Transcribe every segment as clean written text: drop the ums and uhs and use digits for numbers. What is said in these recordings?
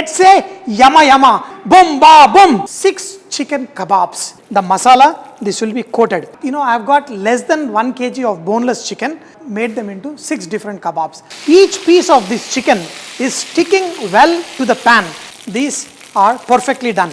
Let's say yama yama, boom ba boom. 6 chicken kebabs. The masala, this will be coated. I've got less than 1 kg of boneless chicken, made them into 6 different kebabs. Each piece of this chicken is sticking well to the pan. These are perfectly done.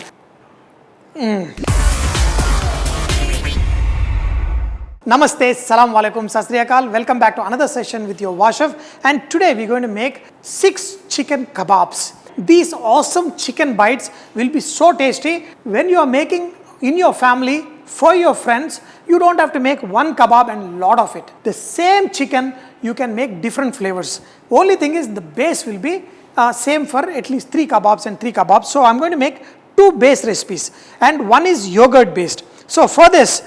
Namaste, Salam Alaikum, Sat Sri Akal. Welcome back to another session with your Washav. And today we're going to make 6 chicken kebabs. These awesome chicken bites will be so tasty. When you are making in your family, for your friends, you don't have to make 1 kebab and lot of it. The same chicken, you can make different flavors. Only thing is the base will be same for at least 3 kebabs and 3 kebabs. So I'm going to make 2 base recipes and one is yogurt based. So for this,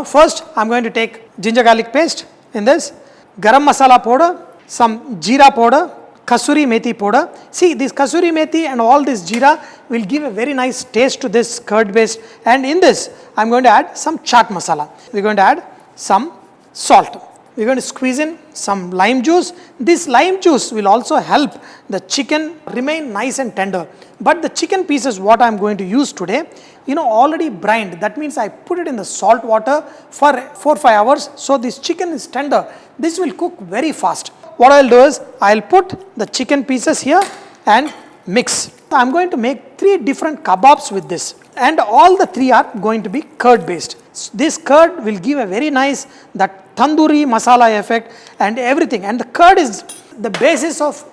first I'm going to take ginger garlic paste in this, garam masala powder, some jeera powder, kasuri methi powder. See, this kasuri methi and all this jeera will give a very nice taste to this curd based. And in this, I'm going to add some chaat masala. We're going to add some salt. We're going to squeeze in some lime juice. This lime juice will also help the chicken remain nice and tender. But the chicken pieces what I'm going to use today, already brined. That means I put it in the salt water for 4-5 hours. So this chicken is tender. This will cook very fast. What I'll do is, I'll put the chicken pieces here and mix. I'm going to make 3 different kebabs with this. And all the 3 are going to be curd based. This curd will give a very nice, that tandoori masala effect and everything. And the curd is the basis of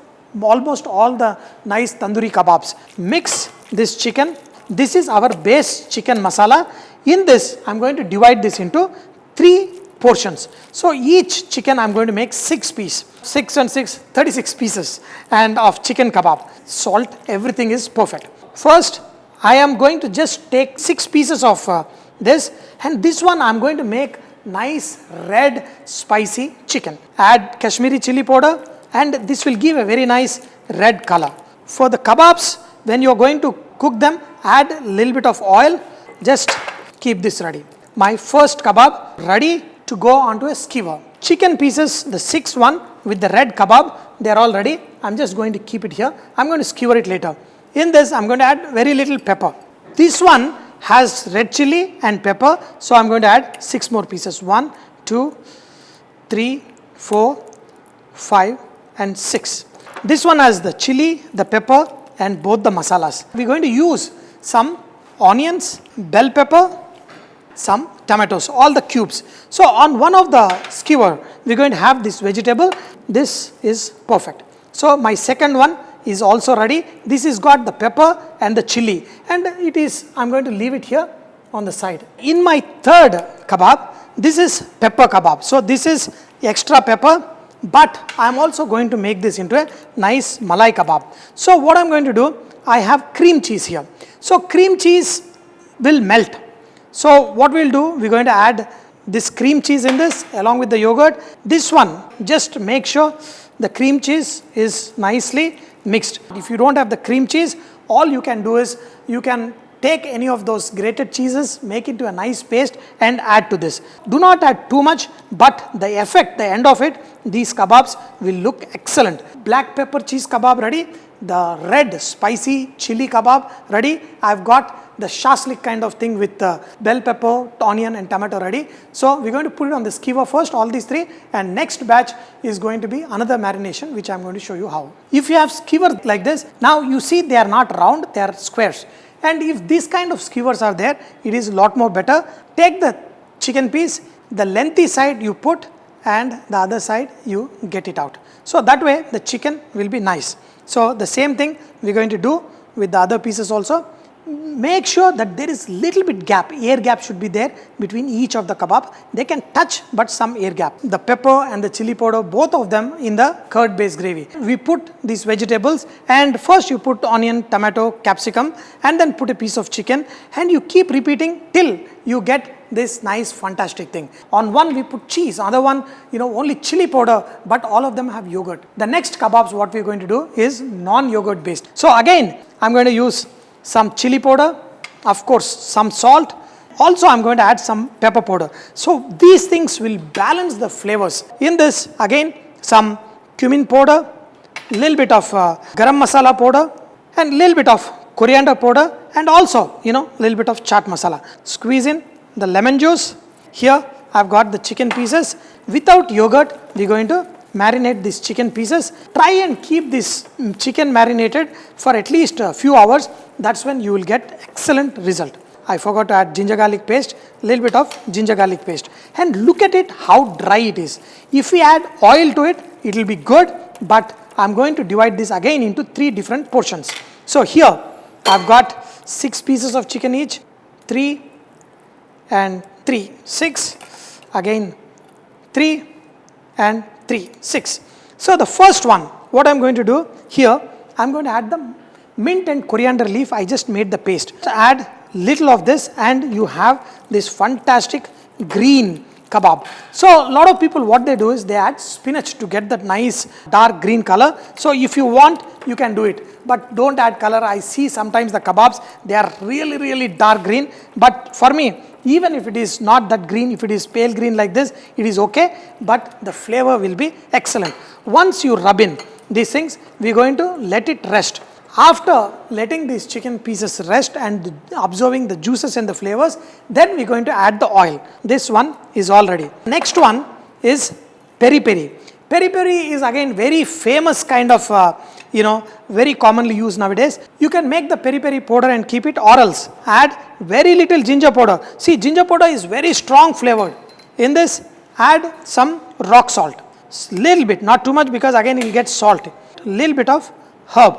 almost all the nice tandoori kebabs. Mix this chicken. This is our base chicken masala. In this, I'm going to divide this into 3 portions. So each chicken I'm going to make 6 pieces. 6 and 6, 36 pieces and of chicken kebab. Salt, everything is perfect. First, I am going to just take 6 pieces of this, and this one I'm going to make nice red spicy chicken. Add Kashmiri chili powder and this will give a very nice red color. For the kebabs, when you are going to cook them, add a little bit of oil. Just keep this ready. My first kebab ready to go onto a skewer. Chicken pieces, the 6th one with the red kebab, they are all ready. I'm just going to keep it here. I'm going to skewer it later. In this, I'm going to add very little pepper. This one has red chili and pepper, so I'm going to add 6 more pieces. 1, 2, 3, 4, 5 and 6. This one has the chili, the pepper and both the masalas. We're going to use some onions, bell pepper, some tomatoes, all the cubes. So on one of the skewer, we're going to have this vegetable. This is perfect. So my second one is also ready. This has got the pepper and the chili, and I'm going to leave it here on the side. In my third kebab, this is pepper kebab. So this is extra pepper, but I'm also going to make this into a nice malai kebab. So what I'm going to do, I have cream cheese here. So cream cheese will melt. So what we'll do, we're going to add this cream cheese in this along with the yogurt. This one, just make sure the cream cheese is nicely mixed. If you don't have the cream cheese, all you can do is you can take any of those grated cheeses, make it into a nice paste and add to this. Do not add too much, but the effect, the end of it, these kebabs will look excellent. Black pepper cheese kebab ready. The red spicy chili kebab ready. I've got the shashlik kind of thing with bell pepper, onion and tomato ready. So we're going to put it on the skewer first, all these 3, and next batch is going to be another marination which I'm going to show you how. If you have skewer like this, now you see they are not round, they are squares. And if these kind of skewers are there, it is a lot more better. Take the chicken piece, the lengthy side you put and the other side you get it out. So that way the chicken will be nice. So the same thing we're going to do with the other pieces also. Make sure that there is little bit gap, air gap should be there between each of the kebab. They can touch but some air gap. The pepper and the chili powder, both of them in the curd based gravy. We put these vegetables and first you put onion, tomato, capsicum and then put a piece of chicken and you keep repeating till you get this nice fantastic thing. On one we put cheese, other one only chili powder, but all of them have yogurt. The next kebabs what we are going to do is non-yogurt based. So again I'm going to use some chili powder, of course some salt, also I'm going to add some pepper powder. So these things will balance the flavors. In this again some cumin powder, little bit of garam masala powder and little bit of coriander powder, and also, little bit of chaat masala. Squeeze in the lemon juice. Here I've got the chicken pieces. Without yogurt, we're going to marinate these chicken pieces. Try and keep this chicken marinated for at least a few hours. That's when you will get excellent result. I forgot to add ginger garlic paste, little bit of ginger garlic paste. And look at it, how dry it is. If we add oil to it, it will be good, but I'm going to divide this again into 3 different portions. So here, I've got 6 pieces of chicken each, 3 and 3, 6, again 3 and 3, 6. So the first one, what I'm going to do here, I'm going to add the mint and coriander leaf. I just made the paste. So add little of this and you have this fantastic green kebab. So a lot of people, what they do is they add spinach to get that nice dark green color. So if you want, you can do it, but don't add color. I see sometimes the kebabs, they are really dark green, but for me, even if it is not that green, if it is pale green like this, it is okay, but the flavor will be excellent. Once you rub in these things, we're going to let it rest. After letting these chicken pieces rest and absorbing the juices and the flavors, then we're going to add the oil. This one is all ready. Next one is peri peri. Peri peri is again very famous kind of, very commonly used nowadays. You can make the peri peri powder and keep it, or else add very little ginger powder. See, ginger powder is very strong flavored. In this, add some rock salt. Little bit, not too much, because again it will get salty. Little bit of herb.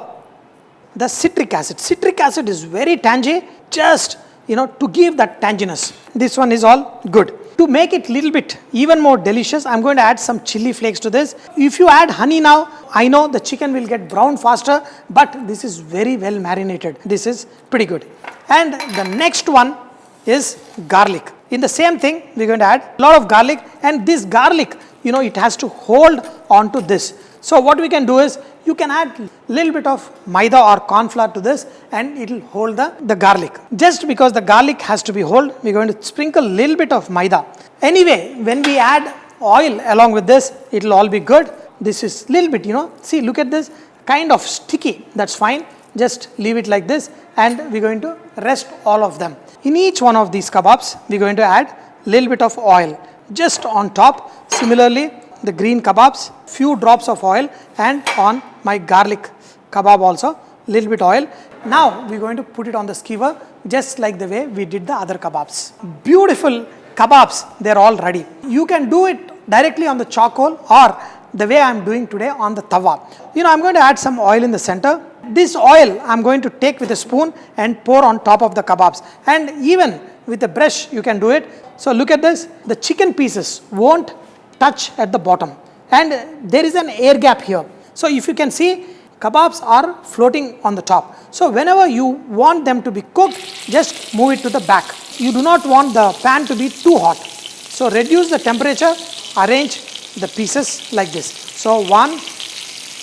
The citric acid. Citric acid is very tangy, just, to give that tanginess. This one is all good. To make it little bit even more delicious, I'm going to add some chili flakes to this. If you add honey now, I know the chicken will get brown faster, but this is very well marinated. This is pretty good. And the next one is garlic. In the same thing, we're going to add a lot of garlic, and this garlic, it has to hold onto this. So what we can do is, you can add little bit of maida or corn flour to this and it will hold the garlic. Just because the garlic has to be held, we're going to sprinkle little bit of maida. Anyway, when we add oil along with this, it will all be good. This is little bit, see, look at this, kind of sticky. That's fine. Just leave it like this and we're going to rest all of them. In each one of these kebabs, we're going to add little bit of oil just on top. Similarly, the green kebabs, few drops of oil, and on my garlic kebab also, little bit oil. Now we're going to put it on the skewer just like the way we did the other kebabs. Beautiful kebabs, they're all ready. You can do it directly on the charcoal or the way I'm doing today on the tawa. I'm going to add some oil in the center. This oil I'm going to take with a spoon and pour on top of the kebabs. And even with a brush you can do it. So look at this, the chicken pieces won't touch at the bottom and there is an air gap here. So if you can see, kebabs are floating on the top. So whenever you want them to be cooked, just move it to the back. You do not want the pan to be too hot. So reduce the temperature, arrange the pieces like this. So one,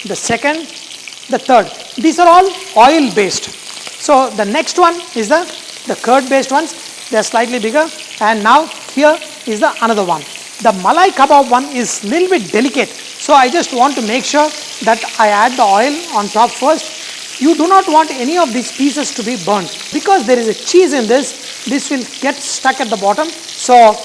the second, the third. These are all oil based. So the next one is the curd based ones. They are slightly bigger, and now here is the another one. The malai kebab one is little bit delicate, so I just want to make sure that I add the oil on top first. You do not want any of these pieces to be burnt because there is a cheese in this. This will get stuck at the bottom, so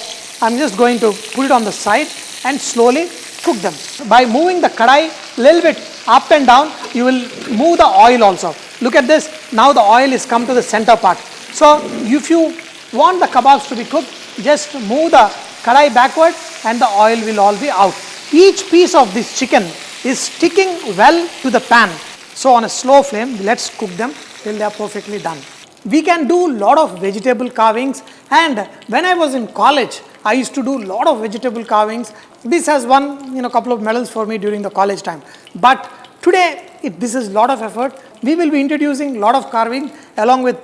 I'm just going to put it on the side and slowly cook them. By moving the kadai little bit up and down, you will move the oil also. Look at this, now the oil is come to the center part. So if you want the kebabs to be cooked, just move the kadai backward and the oil will all be out. Each piece of this chicken is sticking well to the pan. So on a slow flame, let's cook them till they are perfectly done. We can do lot of vegetable carvings, and when I was in college, I used to do lot of vegetable carvings. This has won couple of medals for me during the college time. But today, this is lot of effort. We will be introducing lot of carving along with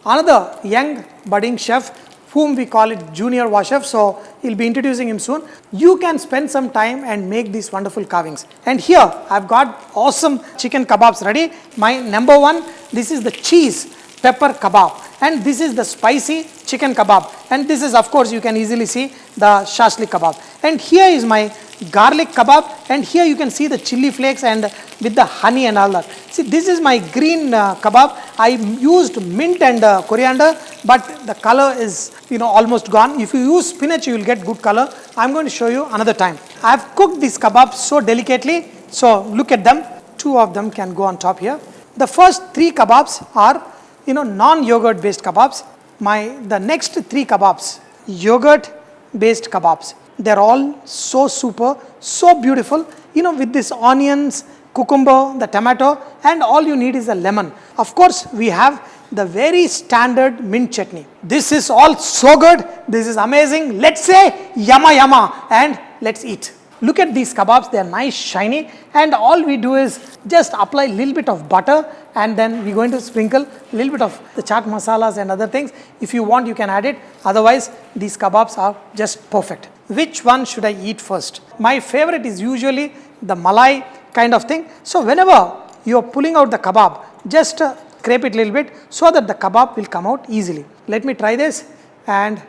another young budding chef whom we call it Junior Washef. So he'll be introducing him soon. You can spend some time and make these wonderful carvings. And here I've got awesome chicken kebabs ready. My number one, this is the cheese pepper kebab, and this is the spicy chicken kebab, and this is, of course, you can easily see the shashlik kebab. And here is my garlic kebab, and here you can see the chili flakes and with the honey and all that. See, this is my green kebab. I used mint and coriander, but the color is almost gone. If you use spinach, you will get good color. I'm going to show you another time. I have cooked these kebabs so delicately. So look at them. 2 of them can go on top here. The first 3 kebabs are non-yogurt based kebabs. The next 3 kebabs, yogurt based kebabs. They're all so super, so beautiful, with this onions, cucumber, the tomato, and all you need is a lemon. Of course, we have the very standard mint chutney. This is all so good. This is amazing. Let's say yama yama and let's eat. Look at these kebabs, they are nice, shiny, and all we do is just apply a little bit of butter, and then we're going to sprinkle a little bit of the chaat masalas and other things. If you want, you can add it. Otherwise, these kebabs are just perfect. Which one should I eat first? My favorite is usually the malai kind of thing. So whenever you are pulling out the kebab, just scrape it a little bit so that the kebab will come out easily. Let me try this, and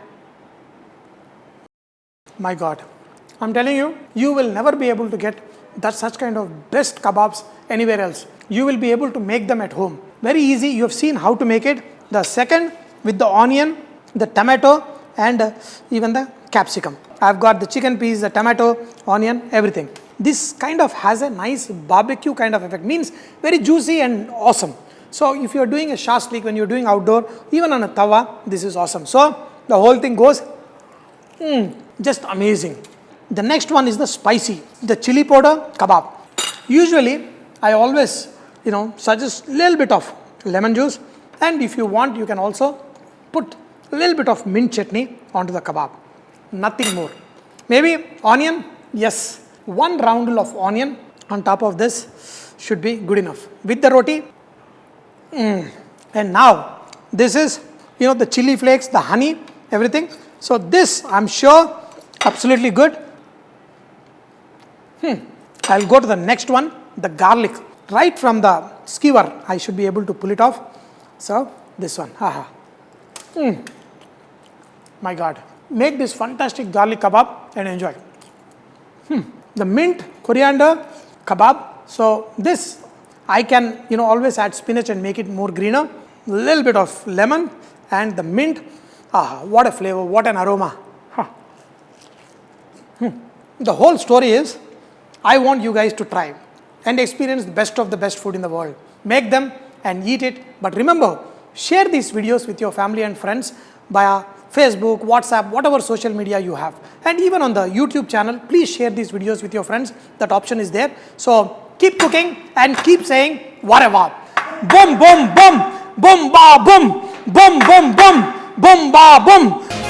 my God, I'm telling you, you will never be able to get such kind of best kebabs anywhere else. You will be able to make them at home. Very easy. You have seen how to make it. The second, with the onion, the tomato, and even the capsicum. I've got the chicken piece, the tomato, onion, everything. This kind of has a nice barbecue kind of effect. Means very juicy and awesome. So if you're doing a shastlik, when you're doing outdoor, even on a tawa, this is awesome. So the whole thing goes just amazing. The next one is the spicy, the chili powder kebab. Usually, I always, suggest a little bit of lemon juice, and if you want, you can also put a little bit of mint chutney onto the kebab. Nothing more. Maybe onion, yes, 1 roundel of onion on top of this should be good enough. With the roti, and now this is, the chili flakes, the honey, everything. So this, I'm sure, absolutely good. I'll go to the next one, the garlic. Right from the skewer, I should be able to pull it off. So, this one. My God. Make this fantastic garlic kebab and enjoy. The mint, coriander kebab. So, this, I can, always add spinach and make it more greener. A little bit of lemon and the mint. What a flavor, what an aroma. The whole story is, I want you guys to try and experience the best of the best food in the world. Make them and eat it. But remember, share these videos with your family and friends via Facebook, WhatsApp, whatever social media you have. And even on the YouTube channel, please share these videos with your friends. That option is there. So keep cooking and keep saying, whatever. Boom, boom, boom, boom, ba, boom, boom, boom, boom, boom, ba, boom.